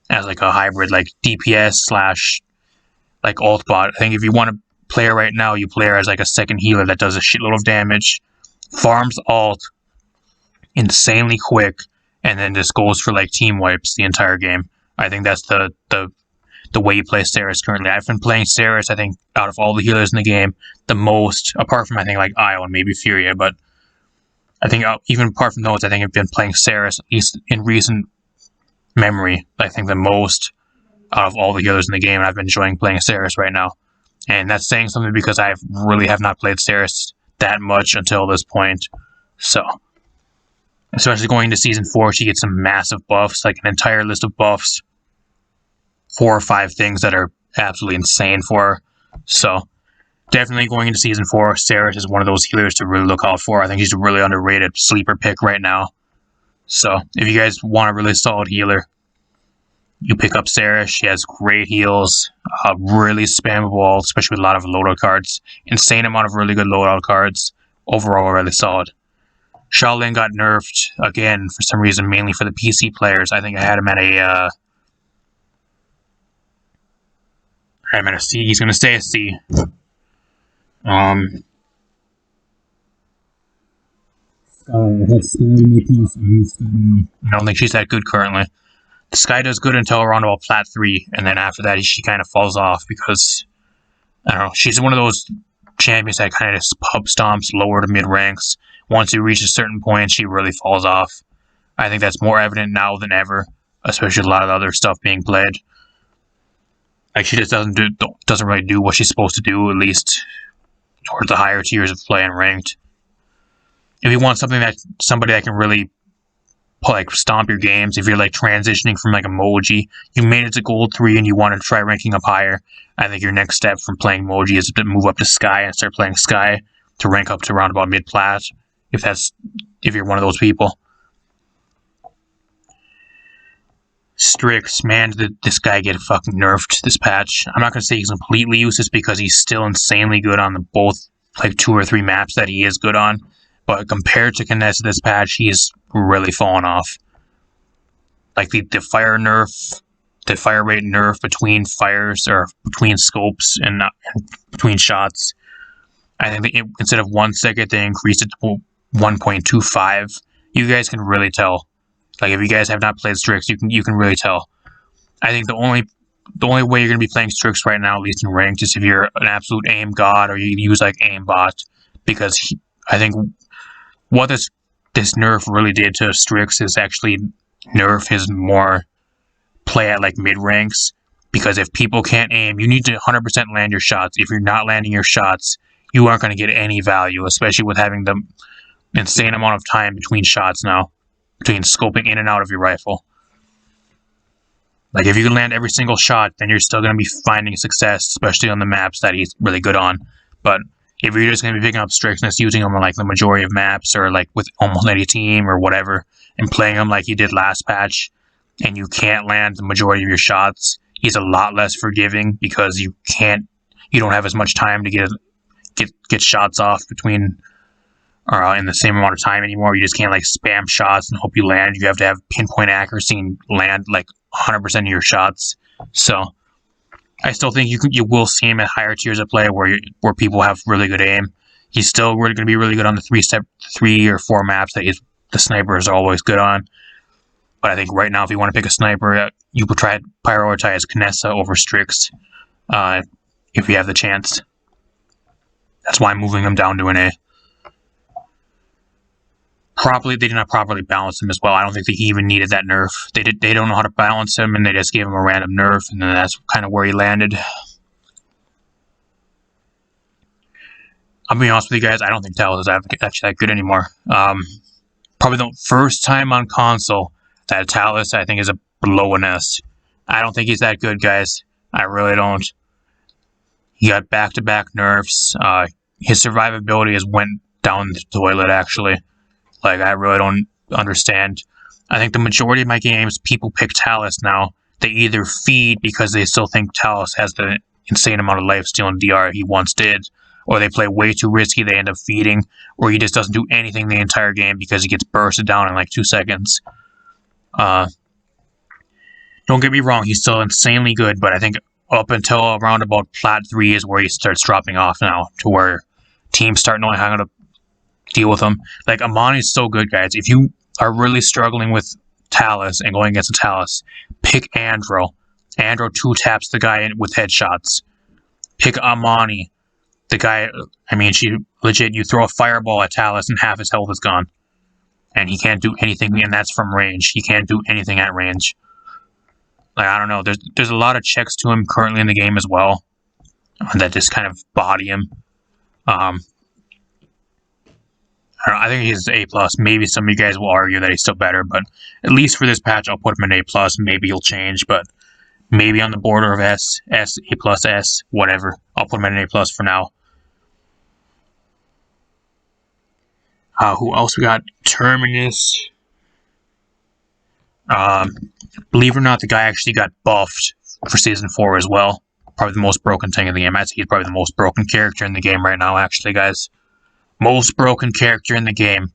[SPEAKER 1] as like a hybrid, like DPS / like ult bot. I think if you want to play her right now, you play her as like a second healer that does a shitload of damage, farms ult insanely quick, and then just goes for like team wipes the entire game. I think that's the way you play Seris currently. I've been playing Seris, I think, out of all the healers in the game, the most, apart from I think like Io and maybe Furia, but I think even apart from those, I think I've been playing Seris, at least in recent memory, I think the most out of all the healers in the game, and I've been enjoying playing Seris right now. And that's saying something because I really have not played Seris that much until this point. So, especially going into Season 4, she gets some massive buffs, like an entire list of buffs. 4 or 5 things that are absolutely insane for her. So, definitely going into Season 4, Seris is one of those healers to really look out for. I think she's a really underrated sleeper pick right now. So, if you guys want a really solid healer, you pick up Seris. She has great heals, really spammable, especially with a lot of loadout cards. Insane amount of really good loadout cards. Overall, really solid. Shaolin got nerfed, again, for some reason, mainly for the PC players. I think I had him at a, I'm at a C. He's going to stay a C. I don't think she's that good currently. The Skye does good until around about Plat 3, and then after that she kind of falls off because, I don't know, she's one of those champions that kind of just pub stomps lower to mid ranks. Once you reach a certain point, she really falls off. I think that's more evident now than ever, especially with a lot of the other stuff being played. Like, she just doesn't really do what she's supposed to do, at least towards the higher tiers of play and ranked. If you want somebody that can really like stomp your games, if you're like transitioning from like emoji, you made it to gold 3 and you want to try ranking up higher, I think your next step from playing emoji is to move up to Skye and start playing Skye to rank up to around about mid plat, if you're one of those people. Strix, man, did this guy get fucking nerfed this patch. I'm not gonna say he's completely useless because he's still insanely good on the both like 2 or 3 maps that he is good on. But compared to Kinessa this patch, he's really fallen off. Like the fire nerf, the fire rate nerf between fires or between scopes and between shots. I think that instead of 1 second, they increased it to 1.25. You guys can really tell. Like if you guys have not played Strix, you can really tell. I think the only way you're gonna be playing Strix right now, at least in ranked, is if you're an absolute aim god or you use like aimbot, because I think what this nerf really did to Strix is actually nerf his more play at like mid ranks, because if people can't aim, you need to 100% land your shots. If you're not landing your shots, you aren't going to get any value, especially with having the insane amount of time between shots now, between scoping in and out of your rifle. Like if you can land every single shot, then you're still going to be finding success, especially on the maps that he's really good on. But if you're just going to be picking up Strix and using them on like the majority of maps or like with almost any team or whatever, and playing him like you did last patch, and you can't land the majority of your shots, he's a lot less forgiving because you don't have as much time to get shots off between or in the same amount of time anymore. You just can't like spam shots and hope you land. You have to have pinpoint accuracy and land like 100% of your shots. So I still think you will see him at higher tiers of play where people have really good aim. He's still really going to be really good on the 3 or 4 maps that the snipers are always good on. But I think right now, if you want to pick a sniper, you would try to prioritize Kinessa over Strix if you have the chance. That's why I'm moving him down to an A. They did not properly balance him as well. I don't think that he even needed that nerf. They don't know how to balance him, and they just gave him a random nerf, and then that's kind of where he landed. I'll be honest with you guys, I don't think Talos is actually that good anymore. Probably the first time on console that Talos, I think, is a below an S. I don't think he's that good, guys. I really don't. He got back-to-back nerfs. His survivability has went down the toilet, actually. Like, I really don't understand. I think the majority of my games, people pick Talos now. They either feed because they still think Talos has the insane amount of lifesteal and DR he once did, or they play way too risky, they end up feeding, or he just doesn't do anything the entire game because he gets bursted down in like 2 seconds. Don't get me wrong, he's still insanely good, but I think up until around about Plat 3 is where he starts dropping off now, to where teams start knowing how to deal with him. Like, Amani's so good, guys. If you are really struggling with Talus and going against a Talus, pick Andro. Andro 2-taps the guy with headshots. Pick Amani. The guy, I mean, she legit, you throw a fireball at Talus and half his health is gone. And he can't do anything, and that's from range. He can't do anything at range. Like, I don't know. There's a lot of checks to him currently in the game as well that just kind of body him. I don't know, I think he's A+. Maybe some of you guys will argue that he's still better, but at least for this patch, I'll put him in A+. Maybe he'll change, but maybe on the border of S, A+, S, whatever. I'll put him in A+ for now. Who else we got? Terminus. Believe it or not, the guy actually got buffed for Season 4 as well. Probably the most broken thing in the game. I'd say he's probably the most broken character in the game right now, actually, guys. Most broken character in the game.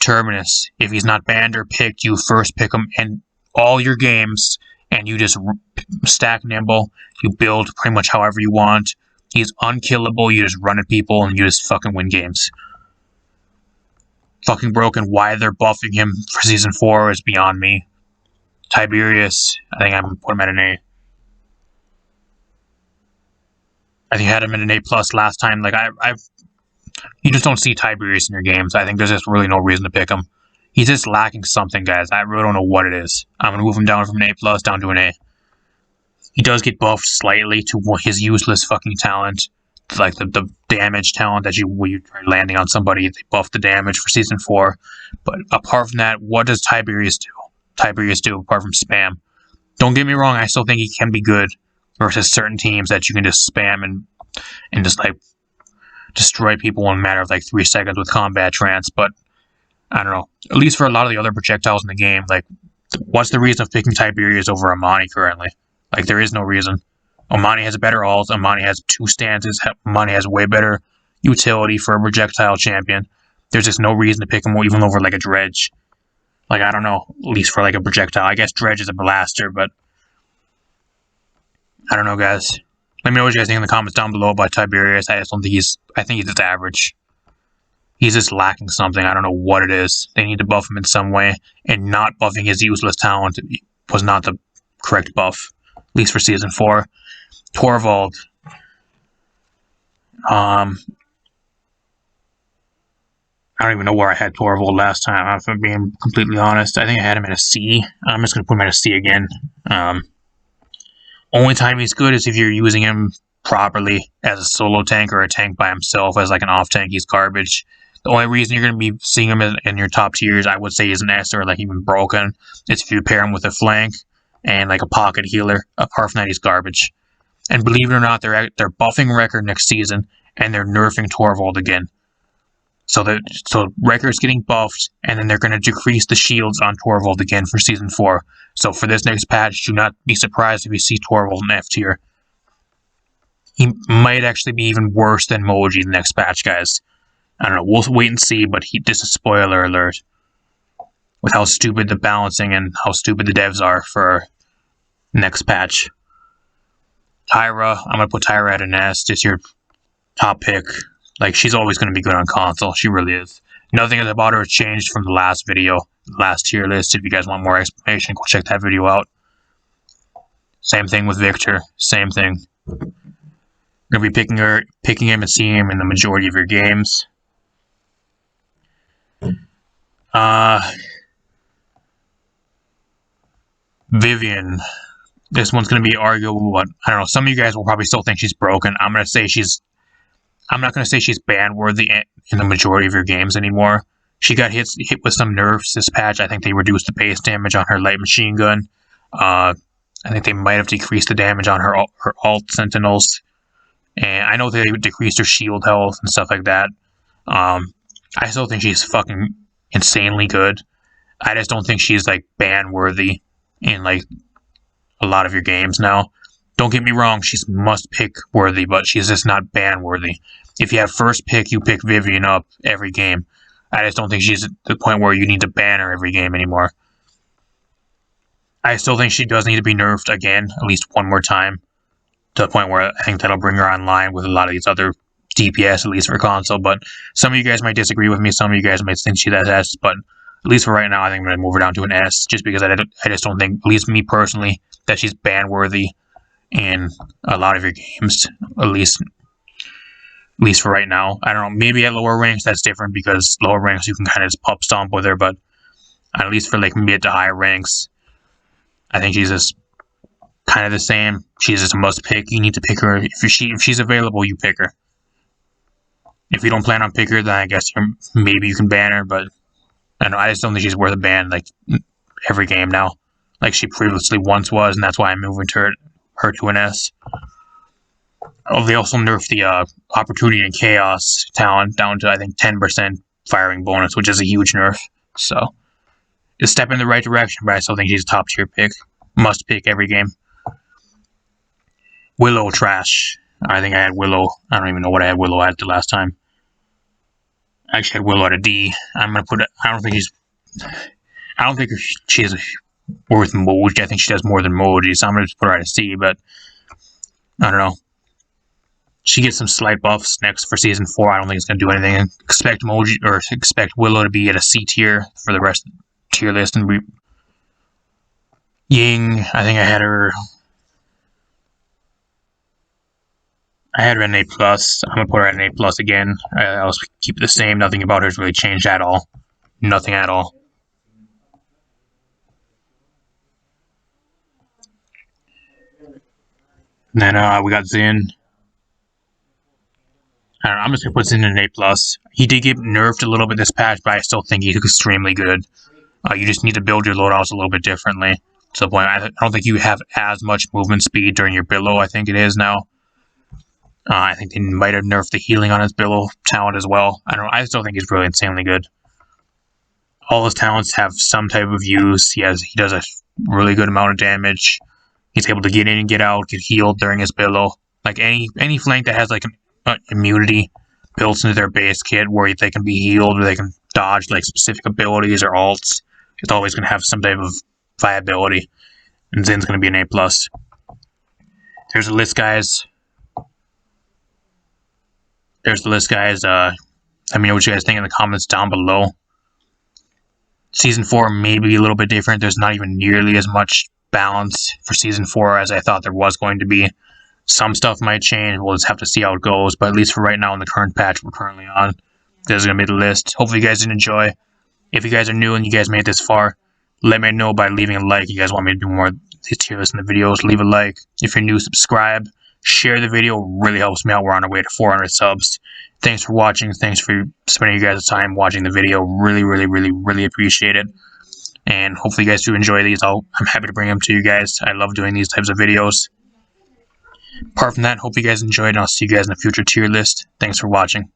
[SPEAKER 1] Terminus. If he's not banned or picked, you first pick him in all your games, and you just stack nimble. You build pretty much however you want. He's unkillable. You just run at people, and you just fucking win games. Fucking broken. Why they're buffing him for Season 4 is beyond me. Tiberius, I think I'm going to put him at an A. I think I had him at an A+ last time. Like, you just don't see Tiberius in your games. I think there's just really no reason to pick him. He's just lacking something, guys. I really don't know what it is. I'm going to move him down from an A+ down to an A. He does get buffed slightly to his useless fucking talent. Like the damage talent that when you try landing on somebody, they buff the damage for Season 4. But apart from that, what does Tiberius do? Tiberius do apart from spam? Don't get me wrong, I still think he can be good versus certain teams that you can just spam and just like destroy people in a matter of like 3 seconds with combat trance. But I don't know. At least for a lot of the other projectiles in the game, like, what's the reason of picking Tiberius over Amani currently? Like, there is no reason. Amani has a better ult. Amani has 2 stances. Amani has way better utility for a projectile champion. There's just no reason to pick him even over like a Dredge. Like, I don't know. At least for like a projectile. I guess Dredge is a blaster, but I don't know, guys. Let me know what you guys think in the comments down below about Tiberius. I just don't think I think he's just average. He's just lacking something. I don't know what it is. They need to buff him in some way, and not buffing his useless talent was not the correct buff. At least for Season 4. Torvald. I don't even know where I had Torvald last time, if I'm being completely honest. I think I had him at a C. I'm just going to put him at a C again. Only time he's good is if you're using him properly as a solo tank or a tank by himself as like an off tank. He's garbage. The only reason you're going to be seeing him in your top tiers, I would say, is an S or like even broken. Is if you pair him with a flank and like a pocket healer. Apart from that, he's garbage. And believe it or not, they're buffing Record next season, and they're nerfing Torvald again. So Record's getting buffed, and then they're going to decrease the shields on Torvald again for Season 4. So for this next patch, do not be surprised if you see Torvald in F tier. He might actually be even worse than Moji the next patch, guys. I don't know. We'll wait and see, but this is spoiler alert. With how stupid the balancing and how stupid the devs are for next patch. Tyra, I'm going to put Tyra at an S, just your top pick. Like, she's always going to be good on console. She really is. Nothing about her has changed from the last video, the last tier list. If you guys want more explanation, go check that video out. Same thing with Victor. Same thing. You're going to be picking him and seeing him in the majority of your games. Vivian. This one's going to be arguable, but I don't know. Some of you guys will probably still think she's broken. I'm not going to say she's ban-worthy in the majority of your games anymore. She got hit with some nerfs this patch. I think they reduced the base damage on her light machine gun. I think they might have decreased the damage on her alt sentinels. And I know they decreased her shield health and stuff like that. I still think she's fucking insanely good. I just don't think she's like ban-worthy in like a lot of your games now. Don't get me wrong, she's must-pick worthy, but she's just not ban-worthy. If you have first pick, you pick Vivian up every game. I just don't think she's at the point where you need to ban her every game anymore. I still think she does need to be nerfed again, at least one more time. to the point where I think that'll bring her online with a lot of these other DPS, at least for console. But some of you guys might disagree with me. Some of you guys might think she's S, but at least for right now, I think I'm going to move her down to an S, just because I just don't think, at least me personally, that she's ban-worthy in a lot of your games, at least for right now. I don't know, maybe at lower ranks that's different, because lower ranks you can kind of just pop stomp with her, but at least for like mid to higher ranks, I think she's just kind of the same. She's just a must pick. You need to pick her. If she's available, you pick her. If you don't plan on picking her, then I guess maybe you can ban her, but I don't know, I just don't think she's worth a ban like every game now, like she previously once was, and that's why I'm moving her to an S. Oh, they also nerfed the Opportunity and Chaos talent down to, I think, 10% firing bonus, which is a huge nerf. So, it's a step in the right direction, but I still think she's a top tier pick. Must pick every game. Willow trash. I think I had Willow. I don't even know what I had Willow at the last time. I actually had Willow at a D. I'm gonna put it. I don't think she's worth emoji. I think she does more than emoji, so I'm gonna just put her at a C. But I don't know. She gets some slight buffs next for season 4. I don't think it's gonna do anything. Expect Willow to be at a C tier for the rest of the tier list. And Ying, I think I had her at an A+. I'm gonna put her at an A+ again. I'll keep it the same. Nothing about her has really changed at all. Nothing at all. And then we got Xin. I don't know, I'm just gonna put Xin in an A+. He did get nerfed a little bit this patch, but I still think he's extremely good. You just need to build your loadouts a little bit differently. To the point, I don't think you have as much movement speed during your Billow. I think it is now. I think they might have nerfed the healing on his Billow talent as well. I don't know. I still think he's really insanely good. All his talents have some type of use. He does a really good amount of damage. He's able to get in and get out, get healed during his Billow. Like any flank that has like an immunity built into their base kit where they can be healed or they can dodge like specific abilities or alts, it's always going to have some type of viability. And Zin's going to be an A+. There's the list, guys. Let me know what you guys think in the comments down below. Season 4 may be a little bit different. There's not even nearly as much balance for Season 4 as I thought there was going to be. Some stuff might change. We'll just have to see how it goes. But at least for right now, in the current patch we're currently on, this is going to be the list. Hopefully you guys did enjoy. If you guys are new and you guys made it this far, let me know by leaving a like. You guys want me to do more of these tier lists in the videos, leave a like. If you're new, subscribe. Share the video. Really helps me out. We're on our way to 400 subs. Thanks for watching. Thanks for spending your guys' time watching the video. Really, really, really, really appreciate it. And hopefully you guys do enjoy these. I'm happy to bring them to you guys. I love doing these types of videos. Apart from that, hope you guys enjoyed, and I'll see you guys in a future tier list. Thanks for watching.